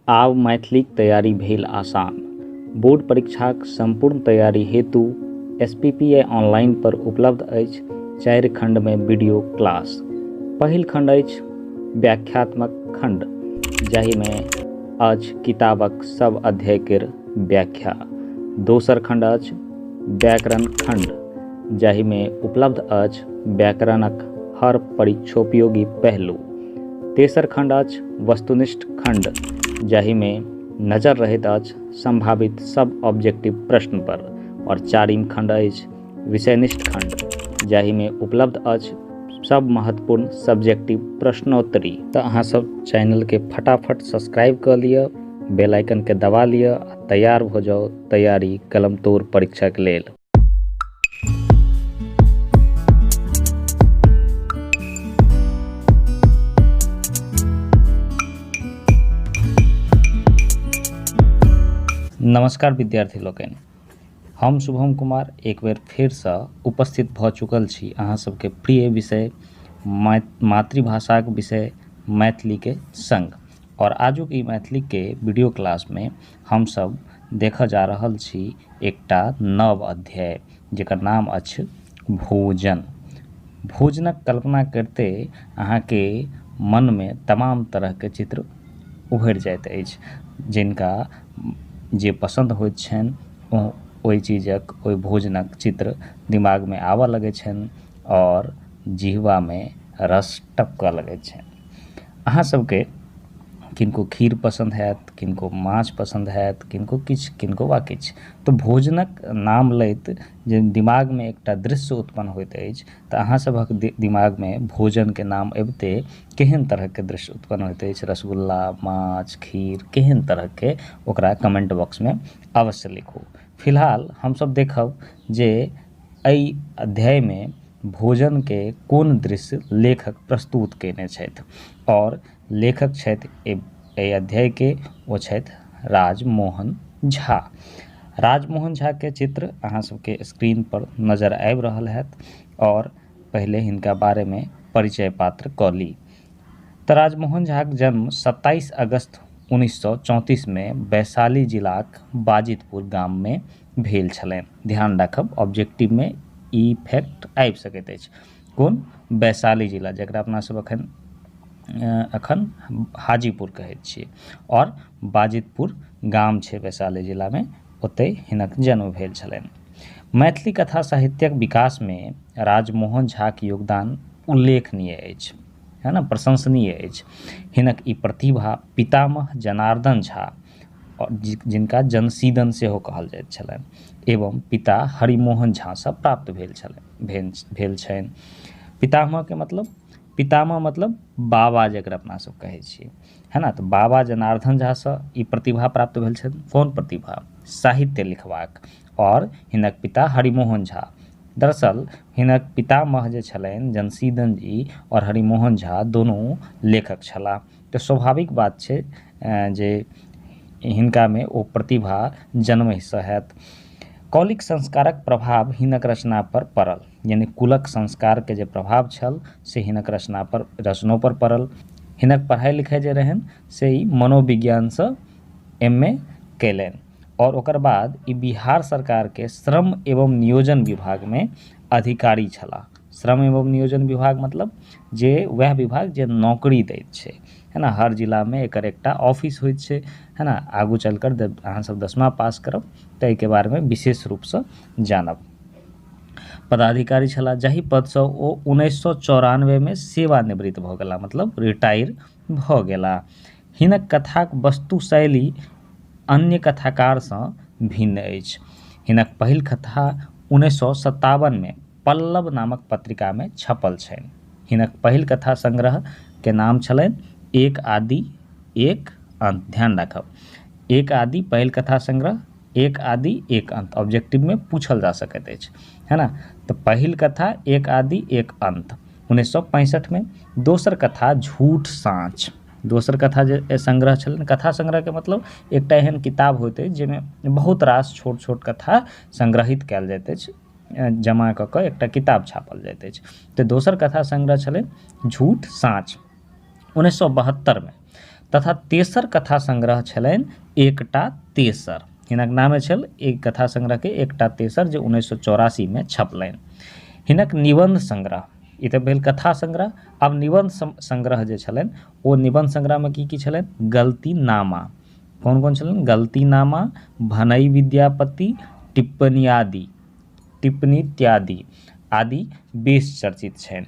आब मैथिलीक तैयारी भेल आसान। बोर्ड परीक्षाक संपूर्ण तैयारी हेतु SPPI ऑनलाइन पर उपलब्ध अछि 4 खंडमे वीडियो क्लास। पहिल खंड अछि व्याख्यात्मक खंड, जाहिमे अछि किताबक सब अध्याय केर व्याख्या। दोसर खंड अछि व्याकरण खंड, जाहिमे उपलब्ध अछि व्याकरणक हर परीक्षोपयोगी पहलू। तेसर खंड अछि वस्तुनिष्ठ खंड, जाहिमे नजर रहैत अछि संभावित सब ऑब्जेक्टिव प्रश्न पर। और चारिम खंड अछि विषयनिष्ठ खंड, जाहिमे उपलब्ध अछि सब महत्वपूर्ण सब्जेक्टिव प्रश्नोत्तरी। तऽ अहाँ सब चैनल के फटाफट सब्सक्राइब कर लिअ, बेल आइकन के दबा लिअ आ तैयार हो जाओ तैयारी कलम तोड़ परीक्षा के लेल। नमस्कार विद्यार्थी लोकनि, हम शुभम कुमार एक बेर फेरसँ उपस्थित भऽ चुकल छी अहाँ सबके प्रिय विषय मातृभाषाक विषय मैथिलीके संग। और आजुक ई मैथिलीके वीडियो क्लासमे हमसब देखऽ जा रहल छी एकटा नव अध्याय जेकर नाम अछि भोजन। भोजनक कल्पना करते अहाँके मनमे तमाम तरहके चित्र उभरि जाइत अछि, जिनका जे पसंद होइत छनि ओहि चीजक, ओहि भोजनक चित्र दिमागमे आबऽ लगै छनि और जिह्वामे रस टपकऽ लगै छनि। अहाँ सबके किनको खीर पसंद हैत, किनको माछ पसंद हैत, किनको किछु, किनको वा किछु। तऽ भोजनक नाम लैत जे दिमागमे एकटा दृश्य उत्पन्न होइत अछि, तऽ अहाँ सभक दिमागमे भोजनके नाम अबिते केहन तरहके दृश्य उत्पन्न होइत अछि, रसगुल्ला, माछ, खीर, केहन तरहके, ओकरा कमेंट बॉक्समे अवश्य लिखू। फिलहाल हमसब देखब जे एहि अध्यायमे भोजनके कोन दृश्य लेखक प्रस्तुत केने छथि। और लेखक छथि एहि अध्यायके, ओ छथि राजमोहन झा। राजमोहन झाके चित्र अहाँ सबके स्क्रीन पर नजर आबि रहल हैत और पहिले हिनका बारेमे परिचय पात्र कऽ ली। तऽ राजमोहन झाक जन्म 27 अगस्त 1934 में वैशाली जिलाक बाजितपुर गाममे भेल छलनि। ध्यान राखब ऑब्जेक्टिवमे ई फैक्ट आबि सकैत अछि। कोन? वैशाली जिला, जकरा अपना सब अखन हाजीपुर कहैत छियै, और बाजितपुर गाम छै वैशाली जिलामे, ओतय हिनक जन्म भेल छलनि। मैथिली कथा साहित्यक विकासमे राजमोहन झाक योगदान उल्लेखनीय अछि, है ना, प्रशंसनीय अछि। हिनक ई प्रतिभा पितामह जनार्दन झा, जिनका जनसीदन सेहो कहल जाइत छलनि, एवं पिता हरिमोहन झासँ प्राप्त भेल छनि। पितामहके मतलब, पितामह मतलब बाबा, जकरा अपना सब कहै छियै, है ना। तऽ बाबा जनार्दन झासँ ई प्रतिभा प्राप्त भेल छनि। कोन प्रतिभा? साहित्य लिखबाक। और हिनक पिता हरिमोहन झा, दरअसल हिनक पितामह जे छलनि जनसीदन जी और हरिमोहन झा दोनों लेखक छलाह। तऽ स्वाभाविक बात छै जे हिनकामे ओ प्रतिभा जन्महिसँ हैत। कौलिक संस्कारक प्रभाव हिनक रचना पर पड़ल, यानी कुलक संस्कारके जे प्रभाव छल से हिनक रचनों पर पड़ल। हिनक पढ़ाई लिखाई जे रहनि से ई मनोविज्ञानसँ MA कयलनि, और ओकर बाद ई बिहार सरकारके श्रम एवं नियोजन विभागमे अधिकारी छलाह। श्रम एवं नियोजन विभाग मतलब जे वएह विभाग जे नौकरी दैत छै, है ना। हर जिलामे एकर एकटा ऑफिस होइत छै, है ना। आगू चलकर जब अहाँ सब 10मा पास करब तऽ एहिके बारेमे विशेष रूपसँ जानब। पदाधिकारी छलाह, जाहि पदसँ ओ 1994 में सेवानिवृत्त भऽ गेला, मतलब रिटायर भऽ गेला। हिनक कथाक वस्तु शैली अन्य कथाकारसँ भिन्न अछि। हिनक पहिल कथा 1957 में पल्लव नामक पत्रिकामे छपल छनि। हिनक पहिल कथा संग्रहके नाम छलनि एक आदि एक अंत। ध्यान राखब, एक आदि पहिल कथा संग्रह, एक आदि एक अंत ऑब्जेक्टिवमे पूछल जा सकैत अछि, है ना। तऽ पहिल कथा एक आदि एक अंत 1965 में। दोसर कथा झूठ साँच, दोसर कथा जे संग्रह छलनि, कथा संग्रहके मतलब एकटा एहन किताब होइत अछि जाहिमे बहुत रास छोट छोट कथा संग्रहित कयल जाइत अछि, जमा कऽ कऽ एकटा किताब छापल जाइत अछि। तऽ दोसर कथा संग्रह छलै झूठ साँच 1972 में। तथा तेसर कथा संग्रह छलनि एकटा तेसर। हिनक नामे छल एक कथा संग्रह के एकटा तेसर जे 1984 में छपलनि। हिनक निबंध संग्रह, ई तऽ भेल कथा संग्रह। अब निबंध संग्रह जे छलनि ओ निबंध संग्रह में की छलनि? गलतीनामा। कौन कौन छलनि? गलतीनामा, भनई विद्यापति, टिप्पणी इत्यादि आदि बेस चर्चित छनि।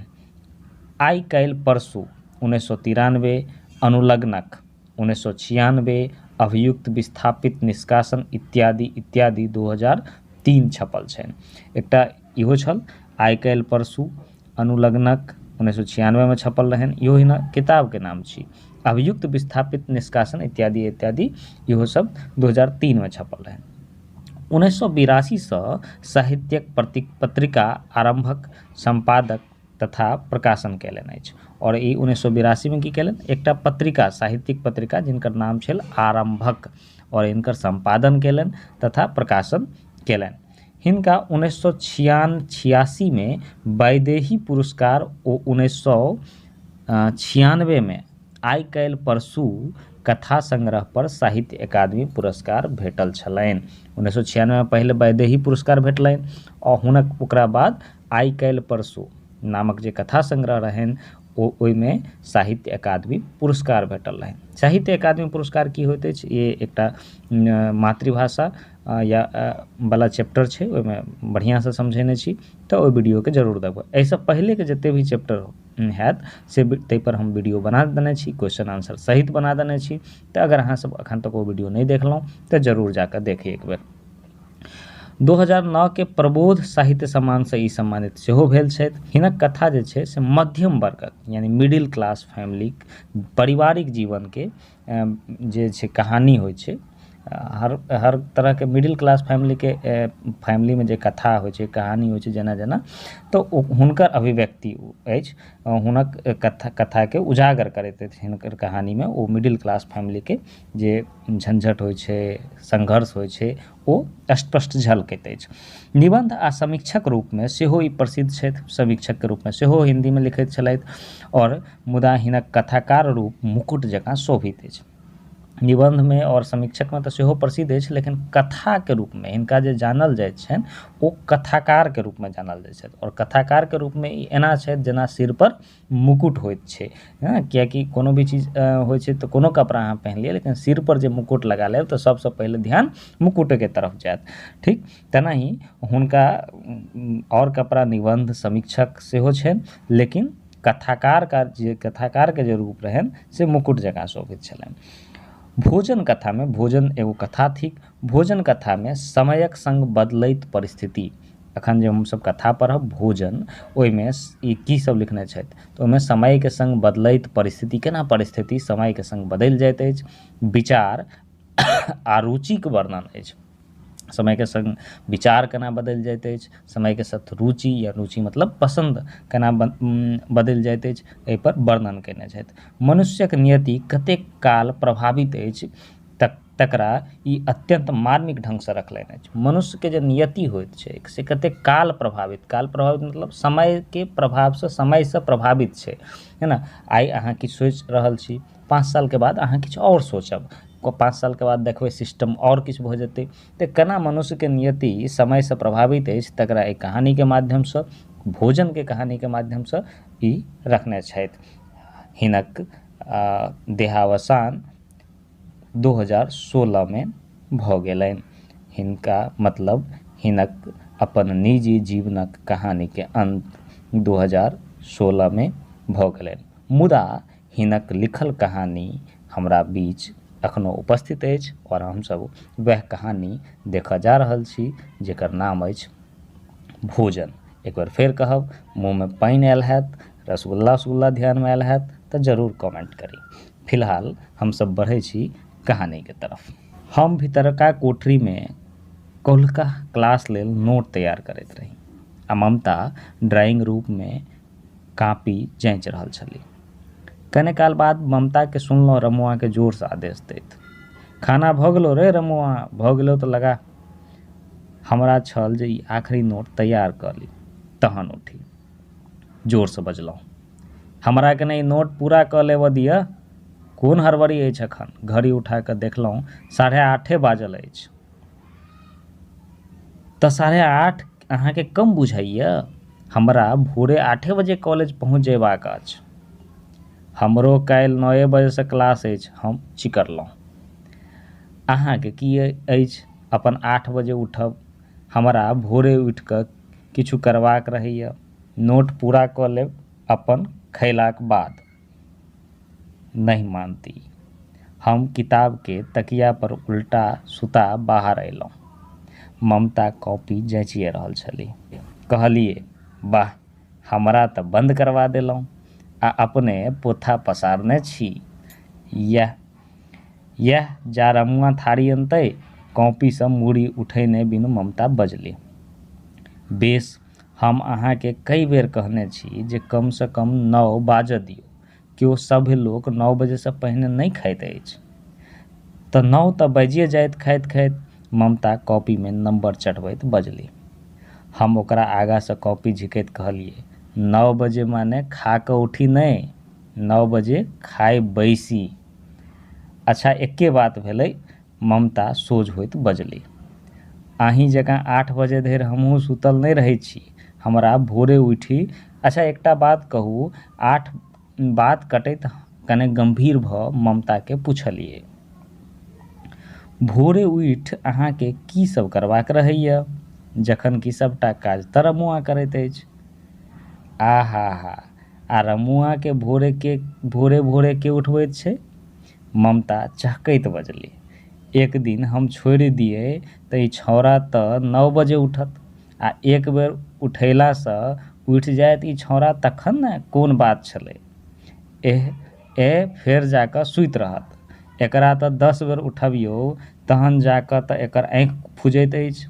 आइ काल्हि परसू 1993, अनुलग्नक 1996, अभियुक्त विस्थापित निष्कासन इत्यादि इत्यादि 2003 छपल छनि। एकटा इहो छल आइ काल्हि परसू, अनुलग्नक 1996 में छपल रहन, इहो हिना किताब के नाम छी। अभियुक्त विस्थापित निष्कासन इत्यादि इत्यादि इहो सब 2003 में छपल रहन। 1982 से साहित्यक पत्रिका आरंभक, संपादक तथा प्रकाशन कयलनि अछि। और ई 1982 में की कयलनि? एकटा पत्रिका, साहित्यिक पत्रिका जिनकर नाम छल आरंभक, और इनकर संपादन कयलनि तथा प्रकाशन कयलनि। हिनका 1986 में वैदेही पुरस्कार ओ 1996 में आइ काल्हि परसू कथा संग्रह पर साहित्य अकादमी पुरस्कार भेटल छलनि। 1996 में पहले वैदेही पुरस्कार भेटलनि और हुनक ओकरा बाद आइ काल्हि परसू नामक जे कथा संग्रह रहनि ओहिमे साहित्य अकादमी पुरस्कार भेटल रहनि। साहित्य अकादमी पुरस्कार की होइत अछि? ये एकटा मातृभाषा या वाला चैप्टर छै, ओहिमे बढ़िआँसँ समझेने छी, तऽ ओहि वीडियोके जरूर देखबै। एहिसँ पहिलेके जतेक भी चैप्टर हैत से ताहि पर हम वीडियो बना देने छी, क्वेश्चन आंसर सहित बना देने छी। तऽ अगर अहाँ सब एखन तक ओ वीडियो नहीं देखलहुँ तऽ जरूर जाकऽ देखी एक बेर। 2009 के प्रबोध साहित्य सम्मान से ई सम्मानित सेहो भेल छथि। हिनक कथा जे छै से मध्यम वर्गक यानी मिडिल क्लास फैमिली, पारिवारिक जीवन के जे छै कहानी होइ छै। हर तरह के मिडिल क्लास फैमिली में जे कथा होइ छै, कहानी होइ छै जेना जेना, तो हुनकर अभिव्यक्ति अछि, हुनक कथा के उजागर करैत अछि हिनकर कहानी में। ओ मिडिल क्लास फैमिली के जे झंझट होइ छै, संघर्ष होइ छै, ओ स्पष्ट झलकैत अछि। निबंध आ समीक्षक रूप में सेहो ई प्रसिद्ध छथि, समीक्षक के रूप में सेहो हिंदी में लिखैत छलथि, और मुदा हिनक कथाकार रूप मुकुट जकाँ शोभित अछि। निबंध में और समीक्षक में तो सेहो प्रसिद्ध अछि, लेकिन कथा के रूप में हिनका जे जानल जाइत छनि ओ कथाकार के रूप में जानल जाइत छथि। और कथाकार के रूप में ई एना छथि जेना सिर पर मुकुट होइत छै, कियाकि कोनो भी चीज होइ छै तऽ कोनो कपड़ा अहाँ पहिन लिअ, लेकिन सिर पर जे मुकुट लगा लेब तऽ सबसँ पहिले ध्यान मुकुट के तरफ जायत। ठीक तेनाही हुनका और कपड़ा निबंध समीक्षक सेहो छनि, लेकिन कथाकार के जे रूप रहनि से मुकुट जकाँ शोभित छलनि। भोजन कथा में, भोजन एगो कथा थिक, भोजन कथा में समयक संग बदलैत परिस्थिति। अखन जे हमसब कथा पढ़ब भोजन, ओहिमे ई की सब लिखने छथि तऽ ओहिमे समय के संग बदलैत परिस्थिति, केना परिस्थिति समय के संग बदलि जाइत अछि, विचार आ रुचिक वर्णन अछि। समय के संग विचार केना बदलि जाइत अछि, समय के साथ रुचि या रुचि मतलब पसंद केना बदलि जाइत अछि, एहि पर वर्णन केने छथि। मनुष्यक नियति कतेक काल प्रभावित अछि तकरा ई अत्यंत मार्मिक ढंग से रखलनि अछि। मनुष्य के जे नियति होइत छै से कतेक काल प्रभावित मतलब समय के प्रभाव से, समय से प्रभावित छै, है ना। आइ अहाँ किछु सोचि रहल छी, 5 साल के बाद अहाँ किछु और सोचब, 5 साल के बाद देखबै सिस्टम और किछु भऽ जेतै। तऽ केना मनुष्य के नियति समय से प्रभावित अछि तकरा एहि कहानी के माध्यम से, भोजन के कहानी के माध्यम से ई रखने छथि। हिनक देहावसान 2016 में भऽ गेलनि। हिनका मतलब हिनक अपन निजी जीवनक कहानी के अंत 2016 में भऽ गेलनि। मुदा हिनक लिखल कहानी हमरा बीच अखनो उपस्थित अछि और हमसब वएह कहानी देखऽ जा रहल छी जेकर नाम अछि भोजन। एक बार फेर कहब, मुँह में पानि आयल हैत, रसगुल्ला ध्यान में आयल हैत तऽ जरूर कमेंट करी। फिलहाल हमसब बढ़ै छी कहानी के तरफ। हम भीतरका कोठरी में कौल्हका क्लास लेल नोट तैयार करैत रही आ ममता ड्राइंग रूम में कॉपी जाँचि रहल छली। कने काल बाद ममता के सुनलहुँ रमुआ के जोर से आदेश दैत, खाना भऽ गेलो रे रमुआ, भऽ गेलो तऽ लगा। हमरा छल जे ई आखिरी नोट तैयार कर ली, तहन उठी जोर से बजलहुँ, हमरा के नहीं नोट पूरा कऽ लेबऽ दिअ। कोन हड़बड़ी अछि एखन? घड़ी उठा कऽ देखलहुँ 8:30 बाजल अछि। तऽ 8:30 अहाँके कम बुझाइए? हमरा भोरे 8 बजे कॉलेज पहुँच जयबाक अछि। हमरो काल्हि 9 बजेसँ क्लास अछि, हम चिकरलहुँ। अहाँके की अछि अपन 8 बजे उठब? हमरा भोरे उठि कऽ किछु करबाक रहैए। नोट पूरा कऽ लेब अपन खयलाक बाद। नहीं मानती। हम किताबके तकिया पर उल्टा सुता बाहर अयलहुँ। ममता कॉपी जाँचिए रहल छलीह। कहलिए, वाह, हमरा तऽ बंद करवा देलहुँ आ अपने पोथा पसारने छी। यह जा रमुआ थारी अनतै? कॉपीसँ मूड़ी उठेने बिनु ममता बजली। बेस, हम अहाँके कई बेर कहने छी जे कमसँ कम 9 बाजऽ दियौ। केओ सभ लोक 9 बजेसँ पहिने नहि खाइत अछि। तऽ 9 तऽ बाजिए जाइत खाइत खाइत, ममता कॉपीमे नंबर चढ़बैत बजली। हम ओकरा आगाँसँ कॉपी झिकैत कहलिए, 9 बजे माने खा कऽ उठी नहि, 9 बजे खाय बैसी। अच्छा, एके बात भेलै, ममता सोझ होइत बजली। अहीं जकाँ 8 बजे धरि हमहूँ सुतल नहि रहै छी। हमरा भोरे उठी। अच्छा, एकटा बात कहू। बात कटैत कने गंभीर भऽ ममताके पुछलिए, भोरे उठि अहाँके की सब करबाक रहैए, जखन कि सभटा काज तऽ रमुआ करैत अछि? आहा, आ रमुआके भोरे भोरे के उठबैत छै? ममता चहकैत बजली। एक दिन हम छोड़ि दियै तऽ ई छौड़ा तऽ 9 बजे उठत, आ एक बेर उठैलासँ उठि जायत ई छौड़ा तखन ने कोन बात छलै। फेर जाकऽ सुति रहत। एकरा तऽ 10 बेर उठबियौ तहन जाकऽ तऽ एकर आँखि फुजैत अछि।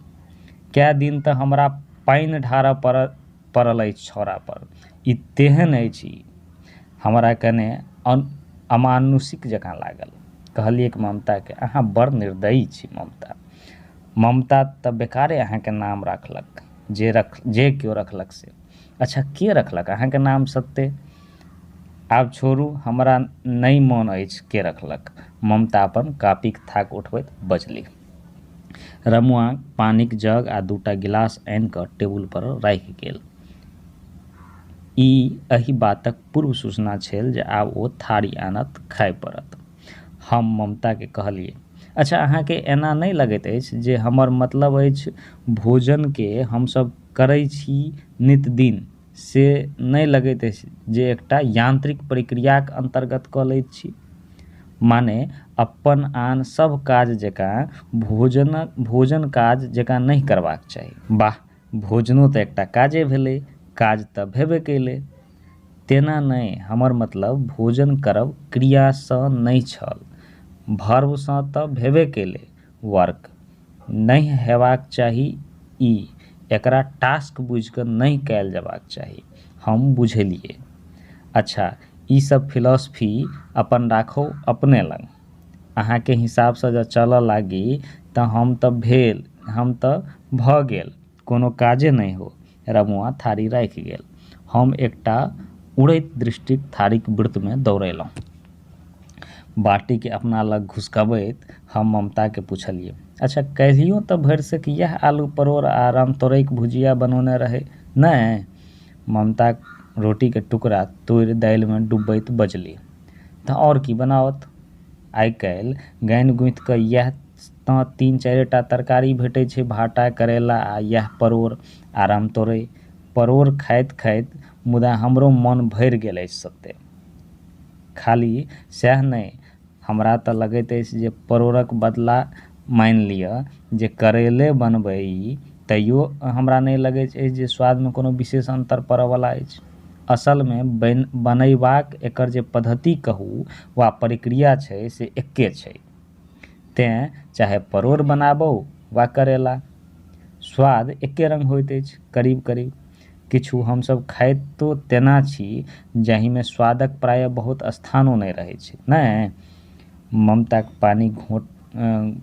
कए दिन तऽ हमरा पानि ढारऽ पड़ल अछि छौड़ा पर। ई तेहन अछि। हमरा कने अमानुषिक जकाँ लागल। कहलिए कि ममताके, अहाँ बड़ निर्दयी छी ममता। ममता तऽ बेकारे अहाँके नाम रखलक, जे केओ रखलक से। अच्छा, के रखलक अहाँके नाम सत्ते? आब छोड़ू, हमरा नहि मोन अछि के रखलक। ममता अपन कापीक थाक उठबैत बजली। रमुआ पानिक जग आ 2टा गिलास आनि कऽ टेबुल पर राखि गेल। ई एहि बातक पूर्व सूचना छल जे आब ओ थारी आनत, खाय पड़त। हम ममताके कहलिए, अच्छा, अहाँके एना नहि लगैत अछि जे हमर मतलब अछि भोजनके हमसभ करै छी नित दिन, से नहि लगैत अछि जे एकटा यांत्रिक प्रक्रियाक अंतर्गत कऽ लैत छी? माने अपन आन सब काज जकाँ भोजन काज जकाँ नहि करबाक चाही। वाह, भोजनो तऽ एकटा काजे भेलै, काज तऽ भेबे केलै। तेना नहि, हमर मतलब भोजन करब क्रियासँ नहि छल, भर्वसँ तऽ भेबे केलै। वर्क नहि हेबाक चाही। एकरा टास्क बुझि कऽ नहि कयल जयबाक चाही। हम बुझलिए। अच्छा, ई सब फिलॉसफी अपन राखौ अपने लग। अहाँके हिसाबसँ जँ चलऽ लागी तऽ हम तऽ भऽ गेल, कोनो काजे नहि हो। रमुआ थारी राखि गेल। हम एकटा उड़ैत दृष्टिक थारीक वृत्तमे दौड़ेलहुँ। बाटीके अपना लग घुसकबैत हम ममताके पुछलिए, अच्छा, काल्हियो तऽ भरिसक इएह आलू परोड़ आ रामतोरैक भुजिया बनौने रहै नहि? ममता रोटीके टुकड़ा तोड़ि दालिमे डुबैत बजली। तऽ आओर की बनाओत? आइ काल्हि गानि गुथि कऽ इएह तऽ 3-4 टा तरकारी भेटै छै, भाटा, करेला आ इएह परोड़ आ रामतोरै। परोड़ खाइत खाइत मुदा हमरो मन भरि गेल अछि सत्ते। खाली सएह नहि, हमरा तऽ लगैत अछि जे परोड़क बदला मानि लिअ जे करेले बनबै, तैयो हमरा नहि लगैत अछि जे स्वादमे कोनो विशेष अंतर पड़यवला अछि। असलमे बनैबाक एकर जे पद्धति कहू वा प्रक्रिया छै से एक्के छै। तेँ चाहे परोड़ बनाबौ वा करेला, स्वाद एक्के रंग होइत अछि करीब करीब। किछु हमसभ खाइतो तेना छी जाहिमे स्वादक प्रायः बहुत स्थानो नहि रहै छै नहि? ममताक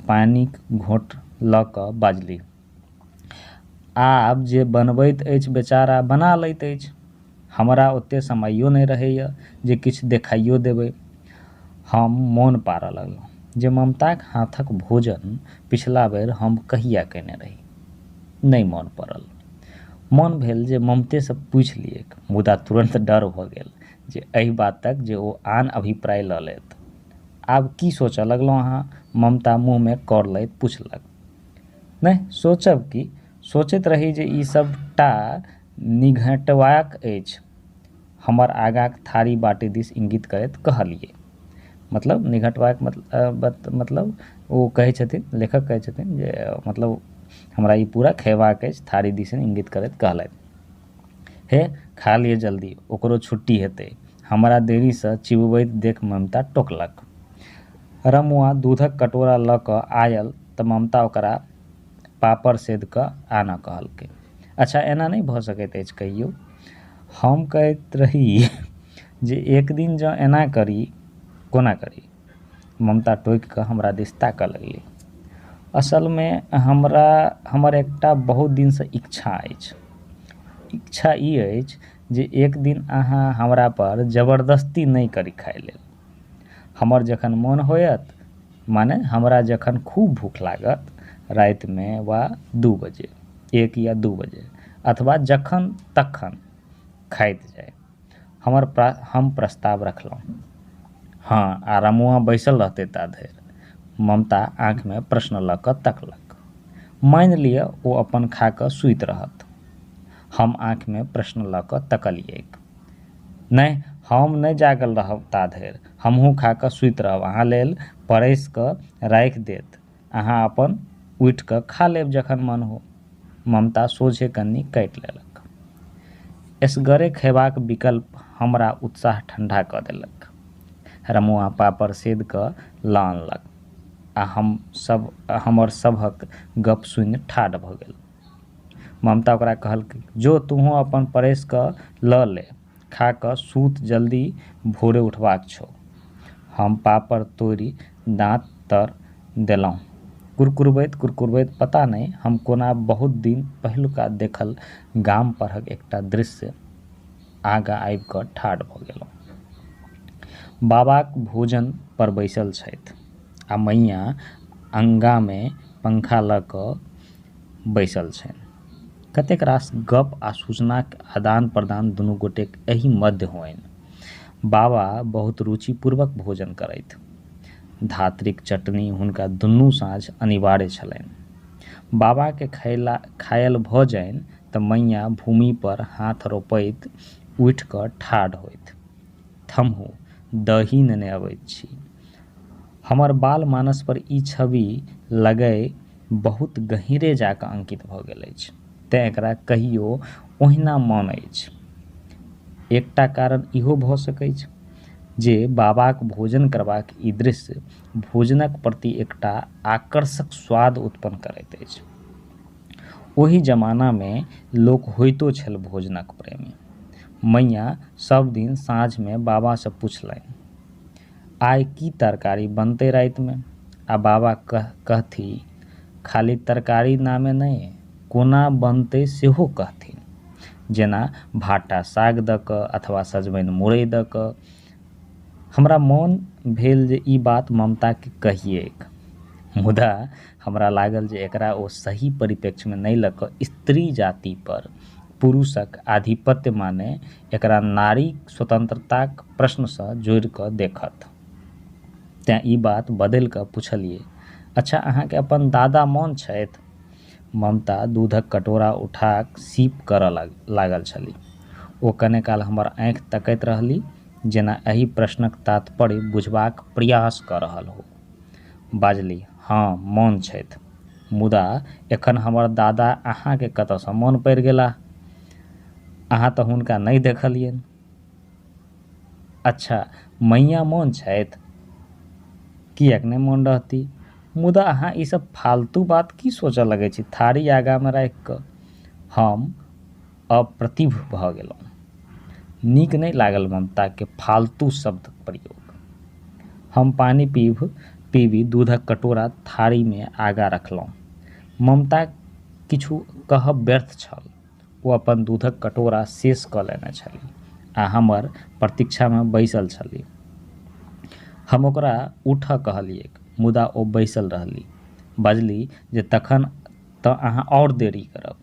पानिक घोंट लऽ कऽ बाजली। आब जे बनबैत अछि बेचारा बना लैत अछि। हमरा ओते समयो नहि रहैए जे किछु देखाइयो देबै। हम मोन पारऽ लगलहुँ जे ममताक हाथक भोजन पिछला बेर हम कहिया केने रही। नहि मोन पड़ल। मोन भेल जे ममतेसँ पूछि लियैक, मुदा तुरन्त डर भऽ गेल जे एहि बातक जे ओ आन अभिप्राय लऽ लेत। आब की सोचऽ लगलहुँ अहाँ? ममता मुँहमे कर लैत पुछलक। नहि सोचब की, सोचैत रही जे ई सबटा निघटबाक अछि। हमर आगाँक थारी बाटी दिस इंगित करैत कहलियै। मतलब निघटबाक मतलब ओ कहै छथिन, लेखक कहै छथिन जे मतलब हमरा ई पूरा खयबाक अछि, थारी दिस इंगित करैत कहलथि। हे खा लिअ जल्दी, ओकरो छुट्टी हेतै। हमरा देरीसँ चिबबैत देख ममता टोकलक। रमुआ दूधक कटोरा लऽ कऽ आयल तऽ ममता ओकरा पापड़ सेध कऽ आनऽ कहलकै। अच्छा एना नहि भऽ सकैत अछि कहियो? हम कहैत रही जे एक दिन जँ एना करी कोना करी। ममता टोकि कऽ हमरा दिस ताकऽ लगली। असलमे हमर एकटा बहुत दिनसँ इच्छा अछि। इच्छा ई अछि जे एक दिन अहाँ हमरा पर जबरदस्ती नहि करी खाय लेल। हमर जखन मोन होयत, माने हमरा जखन खूब भूख लागत, रातिमे वा 2 बजे, 1 या 2 बजे, अथवा जखन तखन खाइत जाय। हम प्रस्ताव रखलहुँ। हाँ, आ रमुआ बैसल रहतै ता धरि। ममता आँखिमे प्रश्न लऽ कऽ तकलक। मानि लिअ ओ अपन खा कऽ सुति रहत। हम आँखिमे प्रश्न लऽ कऽ तकलियैक। नहि, हम नहि जागल रहब ता धरि। हमहूँ खा कऽ सुति रहब, अहाँ लेल परसि कऽ राखि देत, अहाँ अपन उठि कऽ खा लेब जखन मन हो। ममता सोझे कन्नी काटि लेलक। एसगरे खयबाक विकल्प हमरा उत्साह ठंडा कऽ देलक। रमुआ पापड़ सेध कऽ लऽ अनलक आ हमर सभक गप सुनि ठाढ़ भऽ गेल। ममता ओकरा कहलकै, जो तूहो अपन परसि कऽ लऽ ले, खा कऽ सूत जल्दी, भोरे उठबाक छौ। हम पापड़ तोड़ि दाँत तर देलहुँ। कुरकुरबैत पता नहि हम कोना बहुत दिन पहिलुका देखल गाम परक एकटा दृश्य आगाँ आबि कऽ ठाढ़ भऽ गेलहुँ। बाबाक भोजन पर बैसल छथि आ मैया अंगामे पंखा लऽ कऽ बैसल छनि। कतेक रास गप आ सूचनाक आदान प्रदान दुनू गोटेक एहि मध्य होनि। बाबा बहुत रुचिपूर्वक भोजन करथि। धात्रिक चटनी हुनका दुनू साँझ अनिवार्य छलनि। बाबाके खायल भऽ जानि तऽ मैया भूमि पर हाथ रोपैत उठि कऽ ठाढ़ होथि। थम्हू, दही नेने अबैत छी। हमर बाल मानस पर ई छवि लगै बहुत गहींरे जाकऽ अंकित भऽ गेल अछि, तेँ एकरा कहियो ओहिना मोन अछि। एकटा कारण इहो भऽ सकैछ जे बाबाक भोजन करबाक ई दृश्य भोजनक प्रति एकटा आकर्षक स्वाद उत्पन्न करैत अछि। ओहि जमानामे लोक होइतो छल भोजनक प्रेमी। मैया सब दिन साँझमे बाबासँ पुछलनि, आइ की तरकारी बनतै रातिमे? आ बाबा कहथि, खाली तरकारी नामे नहि, कोना बनतै सेहो कहथिन, जेना भाटा साग दऽ कऽ अथवा सजमनि मुरइ दऽ कऽ। हमरा मोन भेल जे ई बात ममताके कहियैक, मुदा हमरा लागल जे एकरा ओ सही परिप्रेक्ष्यमे नहि लऽ कऽ स्त्री जाति पर पुरुषक आधिपत्य माने एकरा नारीक स्वतंत्रताक प्रश्नसँ जोड़ि कऽ देखत। तेँ ई बात बदलि कऽ पुछलियै, अच्छा अहाँके अपन दादा मोन छथि? ममता दूधक कटोरा उठा सीप करऽ लागल छलीह। ओ कने काल हमर आँखि तकैत रहली, जेना एहि प्रश्नक तात्पर्य बुझबाक प्रयास कऽ रहल हो। बाजली, हाँ मोन छथि, मुदा एखन हमर दादा अहाँके कतयसँ मोन पड़ि गेलाह? अहाँ तऽ हुनका नहि देखलियनि। अच्छा मैया मोन छथि? किएक नहि मोन रहती, मुदा अहाँ ई सब फालतू बात की सोचऽ लगै छी? थारी आगाँमे राखि कऽ हम अप्रतिभ भऽ गेलहुँ। नीक नहि लागल ममताके फालतू शब्दक प्रयोग। हम पानी पीबी दूधक कटोरा थारीमे आगाँ रखलहुँ। ममता किछु कहब व्यर्थ छल। ओ अपन दूधक कटोरा शेष कऽ लेने छलीह आ हमर प्रतीक्षामे बैसल छलीह। हम ओकरा उठ कहलिए, मुदा ओ बैसल रहली। बजली जे तखन तऽ अहाँ और देरी करब।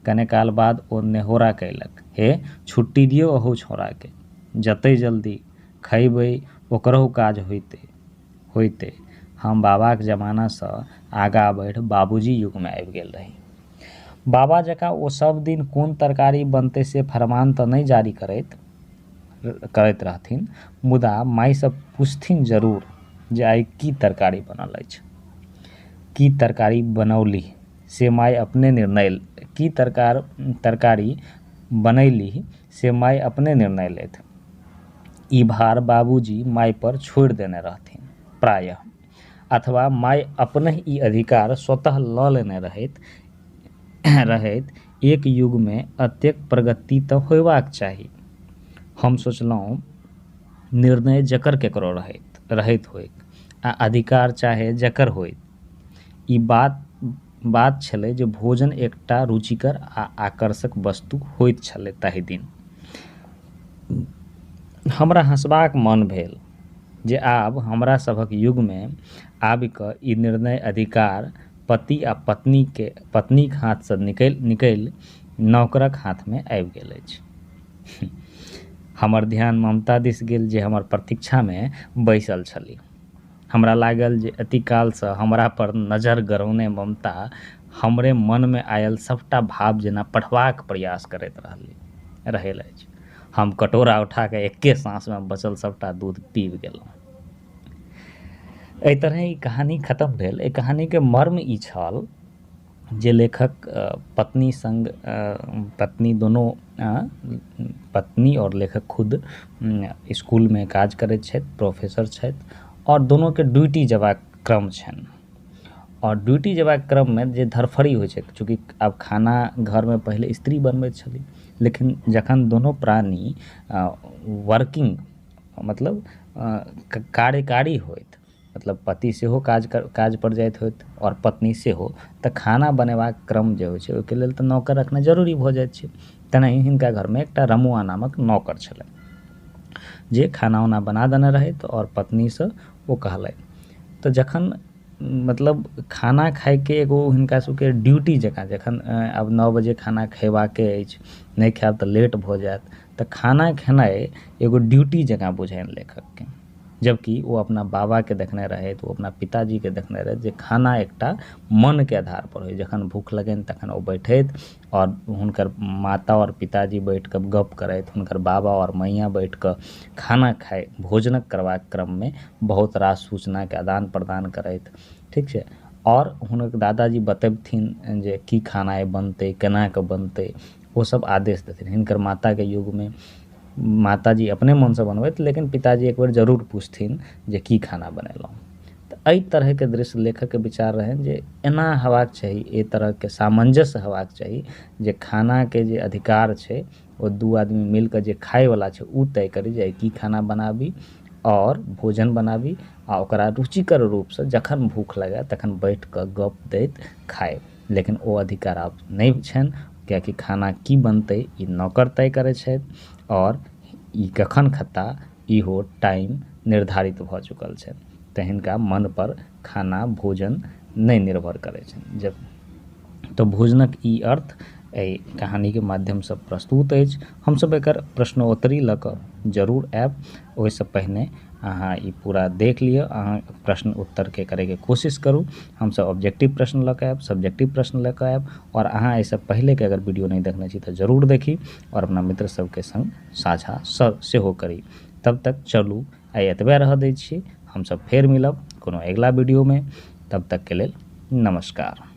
कने काल बाद ओ नेहोरा कयलक, हे छुट्टी दियौ अहू छोराके, जतै जल्दी खयबै ओकरहु काज होइते। हम बाबाक जमानासँ आगाँ बढ़ि बाबूजी युगमे आबि गेल रही। बाबा जकाँ ओ सब दिन कोन तरकारी बनतै से फरमान तऽ नहि जारी करैत रहथिन, मुदा मायसँ पूछथिन जरूर जे आइ की तरकारी बनल अछि। की तरकारी बनौली से माय अपने निर्णय की तरकारी बनैली से माय अपने निर्णय लेथ। ई भार बाबूजी माय पर छोड़ि देने रहथिन प्रायः, अथवा माय अपने ई अधिकार स्वतः लऽ लेने रहैत एक युगमे एतेक प्रगति तऽ होयबाक चाही। हम सोचलहुँ निर्णय जकर केकरो रहैत होइक आ अधिकार चाहे जकर होइत। ई बात छलै जे भोजन एकटा रुचिकर आ आकर्षक वस्तु होइत छलै ताहि दिन। हमरा हँसबाक मन भेल जे आब हमरा सभक युगमे आबि कऽ ई निर्णय अधिकार पति आ पत्नीक हाथसँ निकलि नौकरक हाथमे आबि गेल अछि। हमर ध्यान ममता दिस गेल जे हमर प्रतीक्षामे बैसल छली। हमरा लागल जे अतिकालसँ हमरा पर नजर गरौने ममता हमरे मनमे आयल सभटा भाव जेना पढ़बाक प्रयास करैत रहल अछि। हम कटोरा उठा कऽ एके सांसमे बचल सभटा दूध पीब गेलहुँ। एहि तरह ई कहानी खत्म भेल। एहि कहानीके मर्म ई छल जे लेखक पत्नी संग पत्नी और लेखक खुद स्कूलमे काज करैत छथि, प्रोफेसर छथि, और दोनोके ड्यूटी जेबाक क्रम छनि। और ड्यूटी जेबाक क्रममे जे धरफड़ी होइ छै, चूँकि आब खाना घरमे पहिले स्त्री बनबैत छली, लेकिन जखन दोनों प्राणी वर्किंग मतलब कार्यकारी होइत, मतलब पति सेहो काज पर जाइत होइत और पत्नी सेहो, तऽ खाना बनेबाक क्रम जे होइ छै ओहिके लेल तऽ नौकर रखनाइ जरूरी भऽ जाइत छै। तेनाही हिनका घरमे एकटा रमुआ नामक नौकर छलै जे खाना उना बना देने रहैत और पत्नीसँ ओ कहलथि। तऽ जखन मतलब खाना खायके एगो हिनका सबके ड्यूटी जकाँ, जखन आब 9 बजे खाना खयबाके अछि, नहि खायब तऽ लेट भऽ जायत, तऽ खाना खेनाइ एगो ड्यूटी जकाँ बुझाइन लेखकके। जबकि वो अपना बाबाके देखने रहैत, वो अपना पिताजीके देखने रहैत जे खाना एकटा मनके आधार पर होइ। जखन भूख लगनि तखन ओ बैठैत और हुनकर माता और पिताजी बैठ कऽ गप करैत, हुनकर बाबा और मैया बैठ कऽ खाना खाय भोजनक करबाक क्रममे बहुत रास सूचनाके आदान प्रदान करैत, ठीक छै। और हुनक दादाजी बतबथिन जे की खाना आइ बनतै, केना कऽ बनतै, ओ सब आदेश देथिन। हिनकर माताके युगमे माताजी अपने मनसँ बनबैत, लेकिन पिताजी एक बेर जरूर पूछथिन जे की खाना बनेलहुँ। तऽ एहि तरहके दृश्य लेखकके विचार रहनि जे एना हेबाक चाही, एहि तरहके सामंजस्य हेबाक चाही जे खानाके जे अधिकार छै ओ दू आदमी मिल कऽ जे खायवला छै ओ तय करी जे की खाना बनाबी और भोजन बनाबी, आ ओकरा रुचिकर रूपसँ जखन भूख लगै तखन बैठ कऽ गप दैत खाय। लेकिन ओ अधिकार आब नहि छनि, कियाकि खाना की बनतै ई नौकर तय करै छथि और ई कखन खेता इहो टाइम निर्धारित भऽ चुकल छै। तऽ हिनका मन पर खाना भोजन नहि निर्भर करै छनि। जब तऽ भोजनक ई अर्थ एहि कहानीके माध्यमसँ प्रस्तुत अछि। हमसब एकर प्रश्नोत्तरी लऽ कऽ जरूर आयब। ओहिसँ पहिने अहाँ ई पूरा देख लिअ, अहाँ प्रश्न उत्तरके करैके कोशिश करू। हमसब ऑब्जेक्टिव प्रश्न लऽ कऽ आयब, सब्जेक्टिव प्रश्न लऽ कऽ आयब, और अहाँ एहिसँ पहिलेके अगर वीडियो नहि देखने छी तऽ जरूर देखी और अपना मित्र सबके संग साझा सेहो करी। तब तक चलू आइ एतबे रह दै छी। हमसब फेर मिलब कोनो अगिला वीडियोमे। तब तक के लेल नमस्कार।